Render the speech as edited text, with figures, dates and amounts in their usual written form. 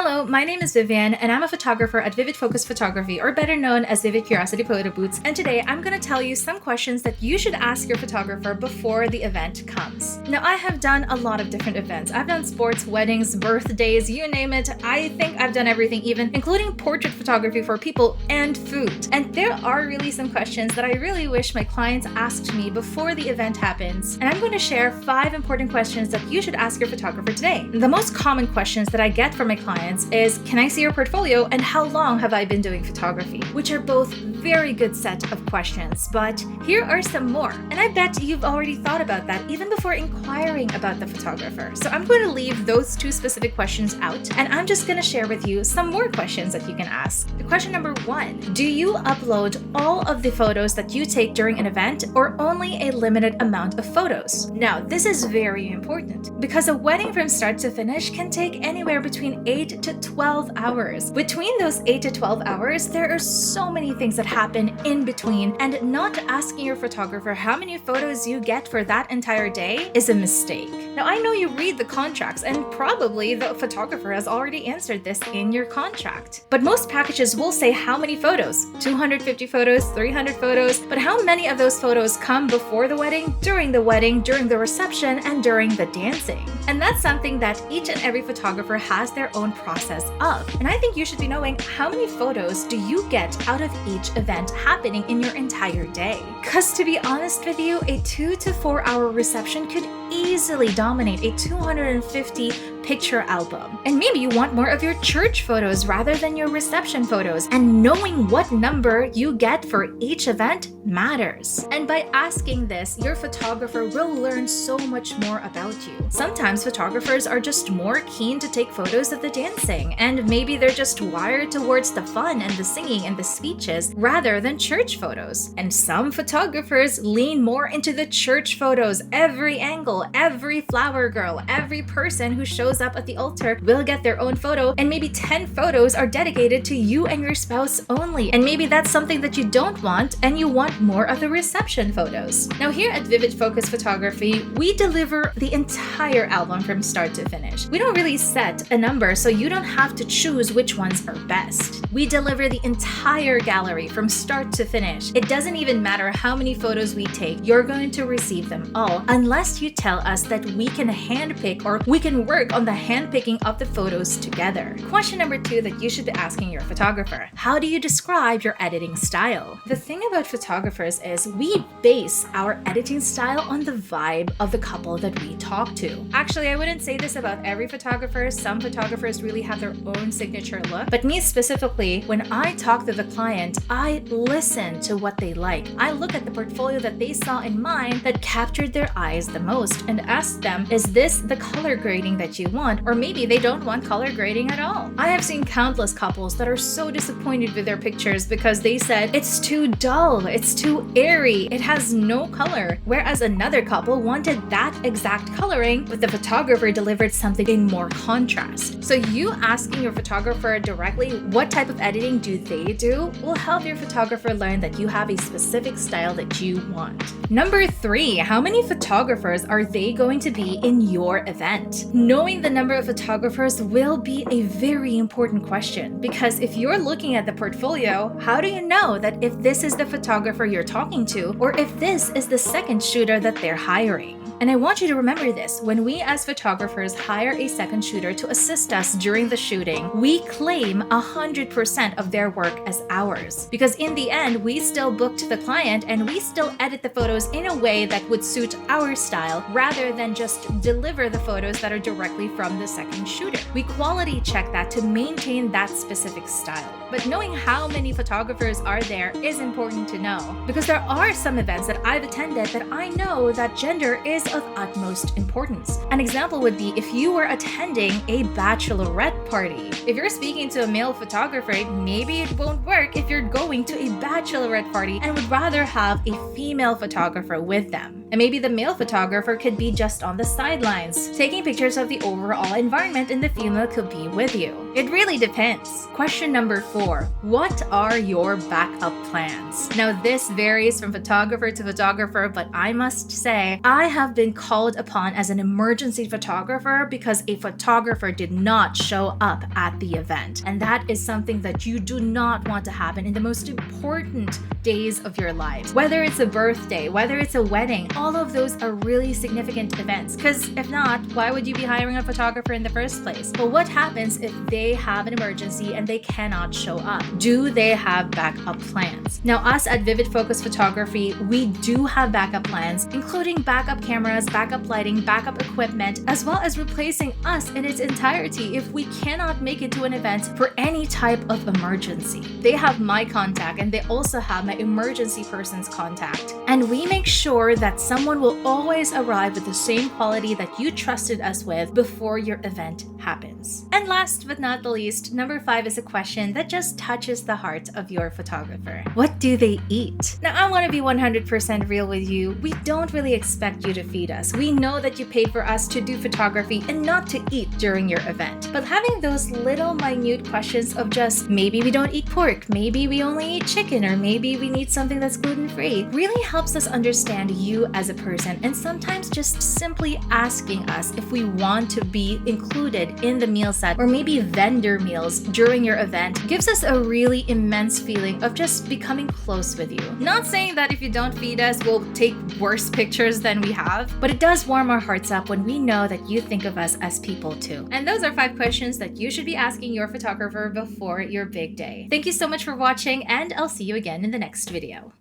Hello, my name is Vivian, and I'm a photographer at Vivid Focus Photography, or better known as Vivid Curiosity Photo Booths. And today, I'm going to tell you some questions that you should ask your photographer before the event comes. Now, I have done a lot of different events. I've done sports, weddings, birthdays, you name it. I think I've done everything, even including portrait photography for people and food. And there are really some questions that I really wish my clients asked me before the event happens. And I'm going to share 5 important questions that you should ask your photographer today. The most common questions that I get from my clients is, can I see your portfolio and how long have I been doing photography? Which are both very good set of questions, but here are some more. And I bet you've already thought about that even before inquiring about the photographer. So I'm going to leave those 2 specific questions out, and I'm just going to share with you some more questions that you can ask. The question number 1, do you upload all of the photos that you take during an event or only a limited amount of photos? Now, this is very important because a wedding from start to finish can take anywhere between 8 to 12 hours. Between those 8 to 12 hours, there are so many things that happen in between, and not asking your photographer how many photos you get for that entire day is a mistake. Now, I know you read the contracts, and probably the photographer has already answered this in your contract. But most packages will say how many photos, 250 photos, 300 photos, but how many of those photos come before the wedding, during the reception, and during the dancing? And that's something that each and every photographer has their own process of. And I think you should be knowing how many photos do you get out of each event happening in your entire day. Because to be honest with you, a 2 to 4 hour reception could easily dominate a 250 picture album. And maybe you want more of your church photos rather than your reception photos. And knowing what number you get for each event matters. And by asking this, your photographer will learn so much more about you. Sometimes photographers are just more keen to take photos of the dancing, and maybe they're just wired towards the fun and the singing and the speeches rather than church photos. And some photographers lean more into the church photos. Every angle, every flower girl, every person who shows up at the altar will get their own photo, and maybe 10 photos are dedicated to you and your spouse only. And maybe that's something that you don't want, and you want more of the reception photos. Now, here at Vivid Focus Photography, we deliver the entire album from start to finish. We don't really set a number, so you don't have to choose which ones are best. We deliver the entire gallery from start to finish. It doesn't even matter how many photos we take, you're going to receive them all, unless you tell us that we can handpick, or we can work on the handpicking of the photos together. Question number 2 that you should be asking your photographer: how do you describe your editing style? The thing about photographers is we base our editing style on the vibe of the couple that we talk to. Actually, I wouldn't say this about every photographer. Some photographers really have their own signature look, but me specifically, when I talk to the client, I listen to what they like. I look at the portfolio that they saw in mine that captured their eyes the most and ask them, is this the color grading that you want? Or maybe they don't want color grading at all. I have seen countless couples that are so disappointed with their pictures because they said it's too dull, it's too airy, it has no color. Whereas another couple wanted that exact coloring, but the photographer delivered something in more contrast. So you asking your photographer directly what type of editing do they do will help your photographer learn that you have a specific style that you want. Number 3, how many photographers are they going to be in your event? Knowing the number of photographers will be a very important question, because if you're looking at the portfolio, how do you know that if this is the photographer you're talking to, or if this is the second shooter that they're hiring? And I want you to remember this: when we as photographers hire a second shooter to assist us during the shooting, we claim 100% of their work as ours. Because in the end, we still booked the client and we still edit the photos in a way that would suit our style rather than just deliver the photos that are directly from the second shooter. We quality check that to maintain that specific style. But knowing how many photographers are there is important to know, because there are some events that I've attended that I know that gender is of utmost importance. An example would be if you were attending a bachelorette party. If you're speaking to a male photographer, maybe it won't work if you're going to a bachelorette party and would rather have a female photographer with them. And maybe the male photographer could be just on the sidelines, taking pictures of the overall environment, and the female could be with you. It really depends. Question number 4. What are your backup plans? Now, this varies from photographer to photographer, but I must say, I have been called upon as an emergency photographer because a photographer did not show up at the event. And that is something that you do not want to happen in the most important days of your life. Whether it's a birthday, whether it's a wedding, all of those are really significant events. Because if not, why would you be hiring a photographer in the first place? But what happens if they have an emergency and they cannot show up? Do they have backup plans? Now, us at Vivid Focus Photography, we do have backup plans, including backup cameras, backup lighting, backup equipment, as well as replacing us in its entirety if we cannot make it to an event for any type of emergency. They have my contact and they also have my emergency person's contact. And we make sure that someone will always arrive with the same quality that you trusted us with before your event happens. And last but not the least, number 5 is a question that just touches the heart of your photographer. What do they eat? Now, I want to be 100% real with you. We don't really expect you to feed us. We know that you paid for us to do photography and not to eat during your event. But having those little minute questions of just maybe we don't eat pork, maybe we only eat chicken, or maybe we need something that's gluten-free really helps us understand you as a person, and sometimes just simply asking us if we want to be included in the meal set or maybe vendor meals during your event gives us a really immense feeling of just becoming close with you. Not saying that if you don't feed us, we'll take worse pictures than we have, but it does warm our hearts up when we know that you think of us as people too. And those are 5 questions that you should be asking your photographer before your big day. Thank you so much for watching, and I'll see you again in the next video.